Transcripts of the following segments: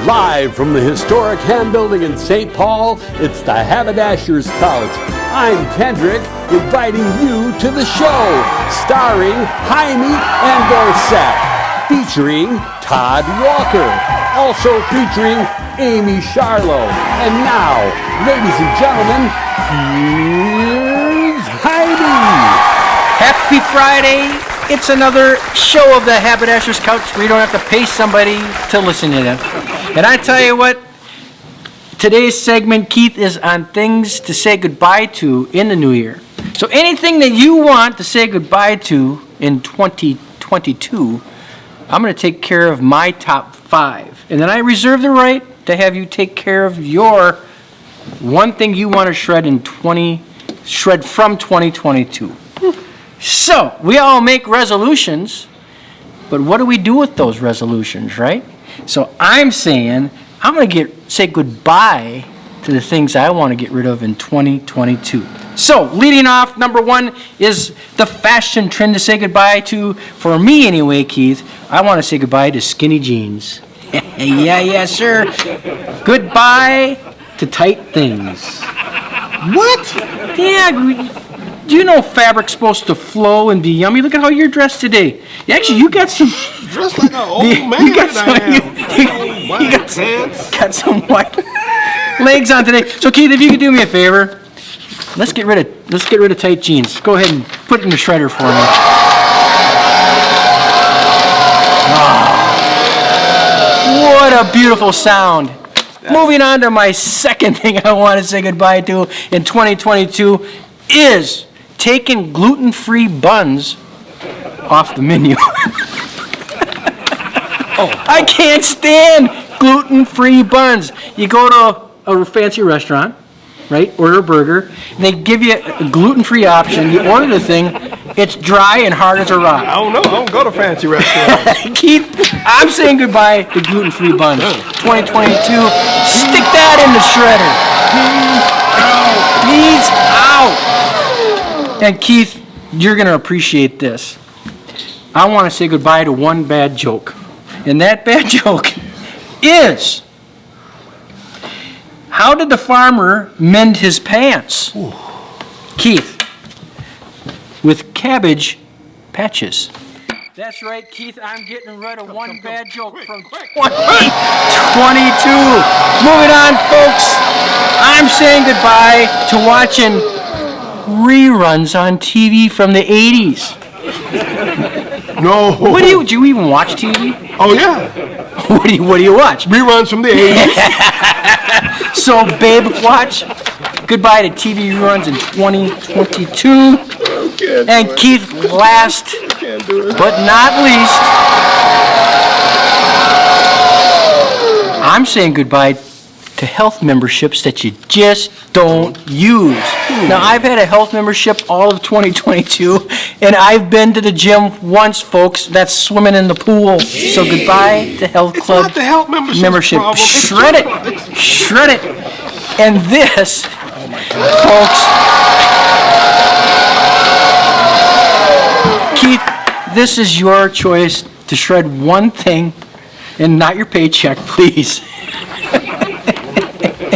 Live from the historic Ham Building in St. Paul, it's the Haberdasher's Couch. I'm Kendrick, inviting you to the show, starring Heimie and featuring Todd Walker, also featuring Amye Scharlau. And now, ladies and gentlemen, here's Heimie. Happy Friday. It's another show of the Haberdasher's Couch where you don't have to pay somebody to listen to them. And I tell you what, today's segment, Keith, is on things to say goodbye to in the new year. So anything that you want to say goodbye to in 2022, I'm going to take care of my top 5. And then I reserve the right to have you take care of your one thing you want to shred from 2022. So, we all make resolutions, but what do we do with those resolutions, right? So I'm saying I'm going to say goodbye to the things I want to get rid of in 2022. So, leading off, number 1 is the fashion trend to say goodbye to. For me anyway, Keith, I want to say goodbye to skinny jeans. Yeah, sir. Goodbye to tight things. What? Yeah, do you know fabric's supposed to flow and be yummy? Look at how you're dressed today. Actually, you got some... Dressed like an old man you got some white legs on today. So, Keith, if you could do me a favor, let's get rid of tight jeans. Go ahead and put it in the shredder for me. Oh, what a beautiful sound. Moving on to my second thing I want to say goodbye to in 2022 is taking gluten-free buns off the menu. I can't stand gluten-free buns. You go to a fancy restaurant, right? Order a burger, and they give you a gluten-free option. You order the thing, it's dry and hard as a rock. I don't know. I don't go to fancy restaurants. Keith, I'm saying goodbye to gluten-free buns. 2022, stick that in the shredder. Peace out. And Keith, you're going to appreciate this. I want to say goodbye to one bad joke. And that bad joke is, how did the farmer mend his pants? Ooh. Keith, with cabbage patches. That's right, Keith, I'm getting rid of one bad joke from 2022. Moving on, folks. I'm saying goodbye to watching reruns on TV from the 80s. No. Do you even watch TV? Oh, yeah. What do you watch? Reruns from the 80s. So, babe, watch. Goodbye to TV reruns in 2022. And Keith, last but not least, I'm saying goodbye to health memberships that you just don't use. Now, I've had a health membership all of 2022, and I've been to the gym once, folks. That's swimming in the pool. So goodbye to health club not the health membership. Shred it. Shred it. And this, folks, Keith, this is your choice to shred one thing and not your paycheck, please.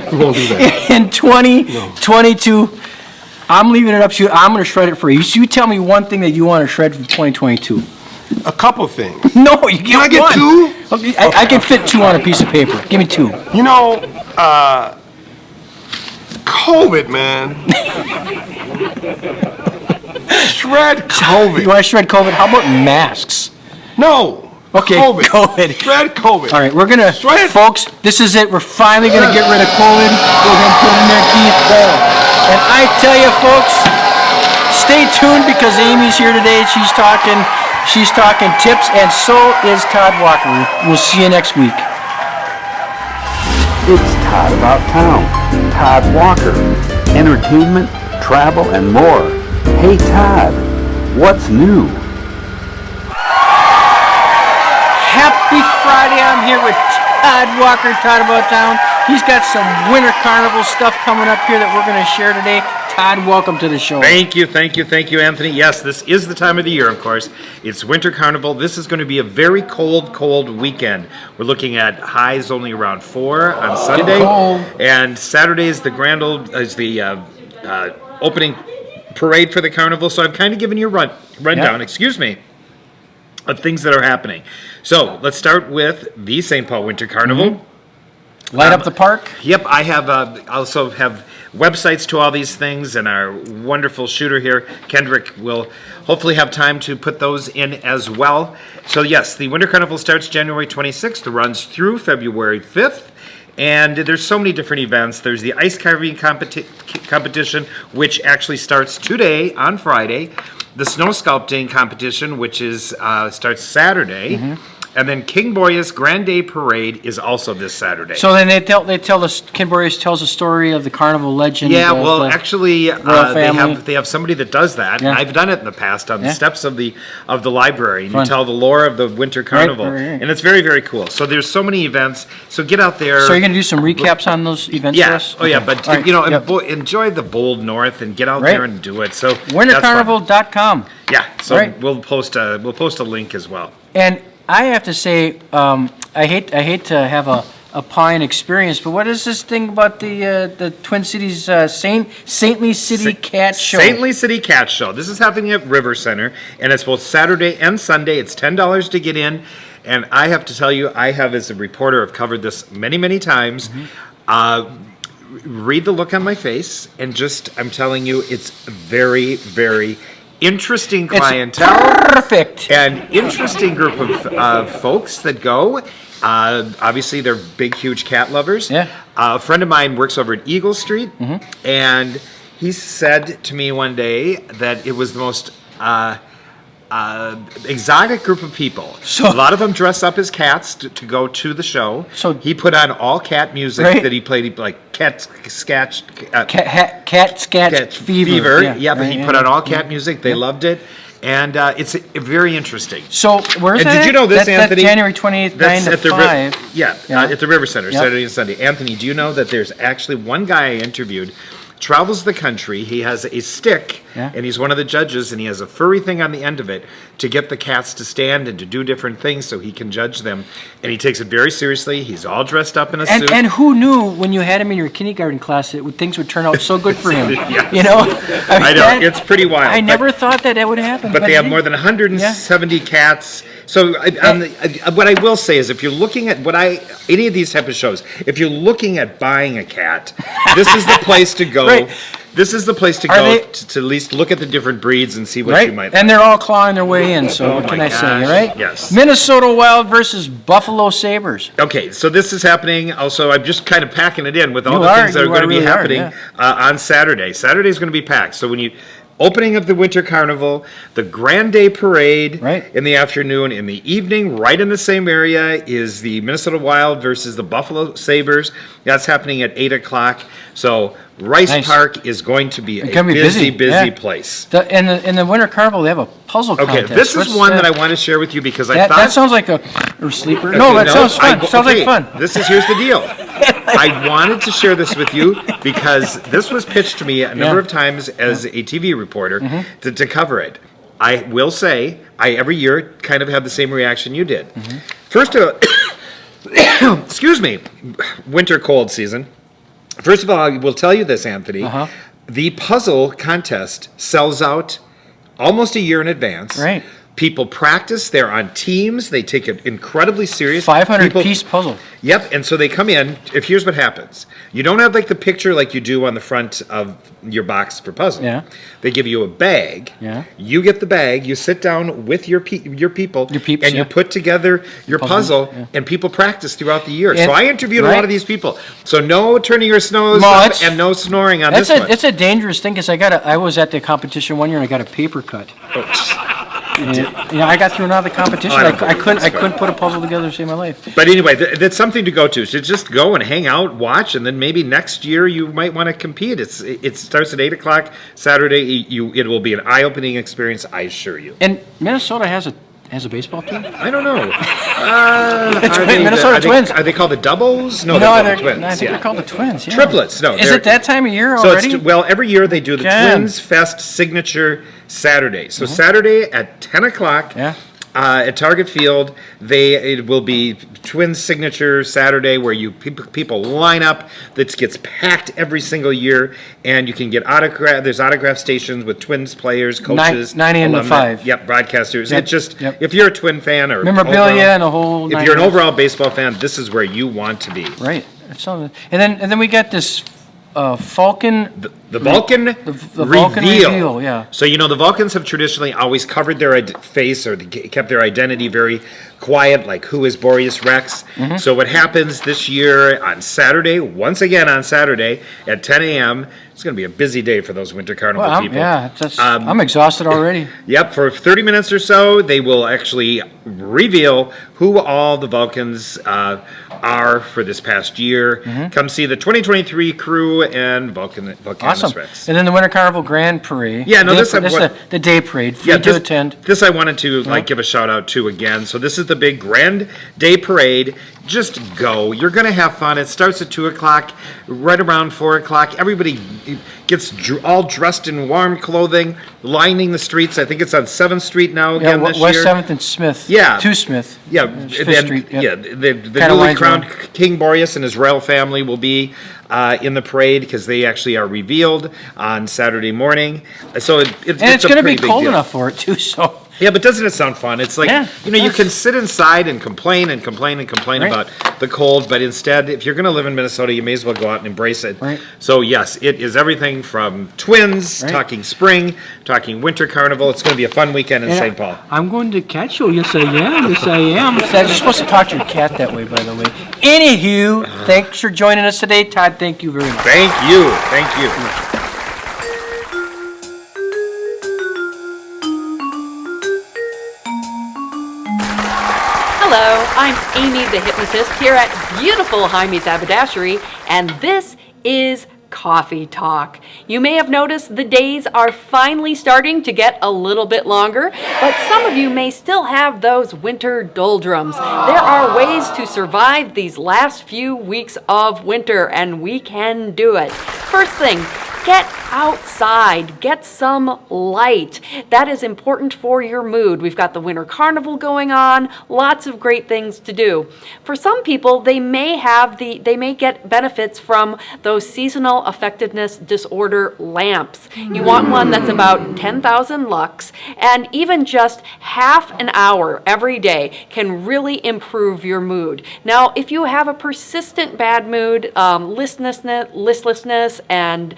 We won't do that. In 2022, I'm leaving it up to you. I'm going to shred it for you. So you tell me one thing that you want to shred for 2022. A couple things. No, you get one. Can I get 2? Okay, I can fit 2 on a piece of paper. Give me 2. You know, COVID, man. Shred COVID. You want to shred COVID? How about masks? No. Okay, COVID. Shred COVID. All right, we're going to, folks, this is it. We're finally going to get rid of COVID. Go ahead and put it in there, Keith. And I tell you, folks, stay tuned because Amy's here today. She's talking tips, and so is Todd Walker. We'll see you next week. It's Todd About Town. Todd Walker. Entertainment, travel, and more. Hey, Todd, what's new? Happy Friday. I'm here with Todd Walker, Todd About Town. He's got some winter carnival stuff coming up here that we're going to share today. Todd, welcome to the show. Thank you, Anthony. Yes, this is the time of the year, of course. It's Winter Carnival. This is going to be a very cold weekend. We're looking at highs only around 4 on Sunday, and Saturday is the opening parade for the carnival. So I'm kind of giving you a rundown. Excuse me. Of things that are happening. So let's start with the St. Paul Winter Carnival. Light up the park. Yep, I have also have websites to all these things, and our wonderful shooter here, Kendrick, will hopefully have time to put those in as well. So yes, the Winter Carnival starts January 26th, runs through February 5th. And there's so many different events. There's the ice carving competition, which actually starts today on Friday. The snow sculpting competition, which is starts Saturday. And then King Boreas Grand Day Parade is also this Saturday. So then they tell us, King Boreas tells a story of the carnival legend. Yeah, of well, the actually, family. they have somebody that does that. Yeah. And I've done it in the past on the steps of the library. And Fun. you tell the lore of the Winter Carnival, Right. and it's very, very cool. So there's so many events. So get out there. So you're going to do some recaps on those events for us? Oh yeah, but All right. Yep. enjoy the bold North and get out Right. there and do it. So WinterCarnival.com. Yeah, so Right. we'll post a link as well. And I have to say, I hate to have a pine experience, but what is this thing about the Twin Cities Saintly City Cat Show? Saintly City Cat Show. This is happening at River Center, and it's both Saturday and Sunday. It's $10 to get in, and I have to tell you, I have, as a reporter, have covered this many times. Read the look on my face, and I'm telling you, it's very, very interesting clientele. Perfect. And interesting group of folks that go. Obviously, they're big, huge cat lovers. Yeah. A friend of mine works over at Eagle Street, and he said to me one day that it was the most exotic group of people. So- a lot of them dress up as cats to go to the show. So- he put on all cat music Right. that he played, like Cat Sketch. Cat Sketch Fever. Yeah, but right, he put on all cat music. They loved it. And it's very interesting. So where's And that? did you know this, That's Anthony? January 28th, 9 to at the 5. at the River Center, Yep. Saturday and Sunday. Anthony, do you know that there's actually one guy I interviewed, travels the country, he has a stick, Yeah. and he's one of the judges, and he has a furry thing on the end of it to get the cats to stand and to do different things so he can judge them. And he takes it very seriously. He's all dressed up in a suit. And who knew when you had him in your kindergarten class that things would turn out so good for him? Yes. You know? I know, it's pretty wild. I but- never thought that would happen. But they have it more did. than 170 cats. So what I will say is, if you're looking at any of these type of shows, if you're looking at buying a cat, this is the place to go. Right. This is the place to Are go they- to at least look at the different breeds and see what Right? you might. And they're all clawing their way in, so Oh what can my I say, gosh, right? yes. Minnesota Wild versus Buffalo Sabres. Okay, so this is happening. Also, I'm just kind of packing it in with all You the are, things that are you going to be really are, happening on Saturday. Saturday is going to be packed. So when you opening of the Winter Carnival, the Grand Day Parade Right. in the afternoon, in the evening, right in the same area is the Minnesota Wild versus the Buffalo Sabres. That's happening at 8 o'clock. So Rice Nice. Park is going to be It's a gonna be busy busy, yeah. place. In the Winter Carnival, they have a puzzle Okay, contest. this is What's one that I want to share with you because I That, thought that sounds like a sleeper. No, that sounds fun. Sounds like fun. Here's the deal. I wanted to share this with you because this was pitched to me a number of times as a TV reporter to cover it. I will say, I every year kind of have the same reaction you did. First of all, excuse me, winter cold season. First of all, I will tell you this, Anthony. The puzzle contest sells out almost a year in advance. Right. People practice. They're on teams. They take it incredibly serious. 500-piece puzzle. Yep, and so they come in. Here's what happens. You don't have like the picture like you do on the front of your box for puzzle. Yeah. They give you a bag. Yeah. You get the bag. You sit down with your people. Your peeps, and yeah. you put together your puzzle, yeah. and people practice throughout the year. And- so I interviewed a right. lot of these people. So no turning your nose No, up it's- and no snoring on That's this one. it's a dangerous thing because I was at the competition one year and I got a paper cut. I got thrown out of the competition. Oh, I don't I believe couldn't this, I couldn't put a puzzle together to save my life. But anyway, that's something to go to. So just go and hang out, watch, and then maybe next year you might want to compete. It starts at 8 o'clock Saturday. It will be an eye-opening experience, I assure you. And Minnesota has has a baseball team? I don't know. Minnesota Twins. Are they called the Doubles? No, No, they're called they're, the Twins. I think yeah. they're called the Twins. Yeah. Triplets. No, Is they're- it that time of year So already? well, every year they do the Ken. Twins Fest signature Saturday. So Saturday at 10 o'clock. Yeah. At Target Field, it will be Twins signature Saturday where people line up. That gets packed every single year, and you can get autograph. There's autograph stations with Twins players, coaches, 9 a.m. to alumni. 5. Yep, broadcasters. Yep, It just yep. if you're a Twin fan or Memorabilia overall- and a whole If nine you're an yards. overall baseball fan, this is where you want to be. Right. That sounds, and then we got this Falcon. The Vulcan the Vulcan reveal, yeah. So, the Vulcans have traditionally always covered their face or kept their identity very quiet, like who is Boreas Rex. Mm-hmm. So what happens this year on Saturday, once again on Saturday at 10 a.m., it's going to be a busy day for those Winter Carnival Well, people. I'm exhausted already. Yep, for 30 minutes or so, they will actually reveal who all the Vulcans are for this past year. Mm-hmm. Come see the 2023 crew and Vulcanus Awesome. Rex. And then the Winter Carnival Grand Parade. Yeah, no, this is the day parade, free to attend. This I wanted to give a shout out to again. So this is the big Grand Day Parade. Just go. You're going to have fun. It starts at 2 o'clock, right around 4 o'clock. Everybody gets all dressed in warm clothing, lining the streets. I think it's on 7th Street now again this West year. 7th and Smith. Yeah. To Smith. Yeah, Fifth then, Street. Yep. yeah. The Kinda newly winds crowned around. King Boreas and his royal family will be in the parade because they actually are revealed on Saturday morning. So And it's a going to be pretty big cold deal. enough for it, too, so. Yeah, but doesn't it sound fun? It's like, Yeah, you it can does. sit inside and complain and complain and complain Right. about the cold, but instead, if you're going to live in Minnesota, you may as well go out and embrace it. Right. So, yes, it is everything from Twins, Right. talking spring, talking Winter Carnival. It's going to be a fun weekend in St. Paul. I'm going to catch you. Yes, I am. Yes, I am. You're supposed to talk to your cat that way, by the way. Anywho, thanks for joining us today. Todd, thank you very much. Thank you. Thank you. Hello, I'm Amye the Hypnotist here at beautiful Heimie's Haberdashery, and this is Coffee Talk. You may have noticed the days are finally starting to get a little bit longer, but some of you may still have those winter doldrums. There are ways to survive these last few weeks of winter, and we can do it. First thing, get outside, get some light. That is important for your mood. We've got the Winter Carnival going on, lots of great things to do. For some people, they may get benefits from those seasonal effectiveness disorder lamps. You want one that's about 10,000 lux, and even just half an hour every day can really improve your mood. Now, if you have a persistent bad mood, listlessness, and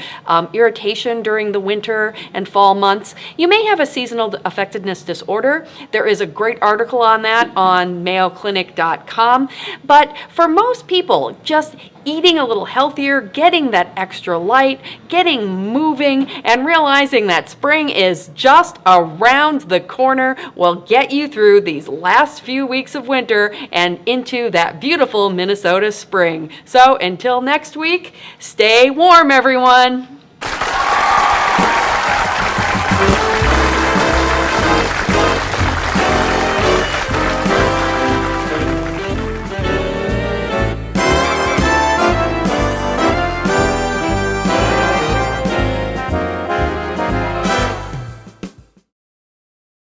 irritation during the winter and fall months, you may have a seasonal affectiveness disorder. There is a great article on that on mayoclinic.com. But for most people, just eating a little healthier, getting that extra light, getting moving, and realizing that spring is just around the corner will get you through these last few weeks of winter and into that beautiful Minnesota spring. So until next week, stay warm, everyone.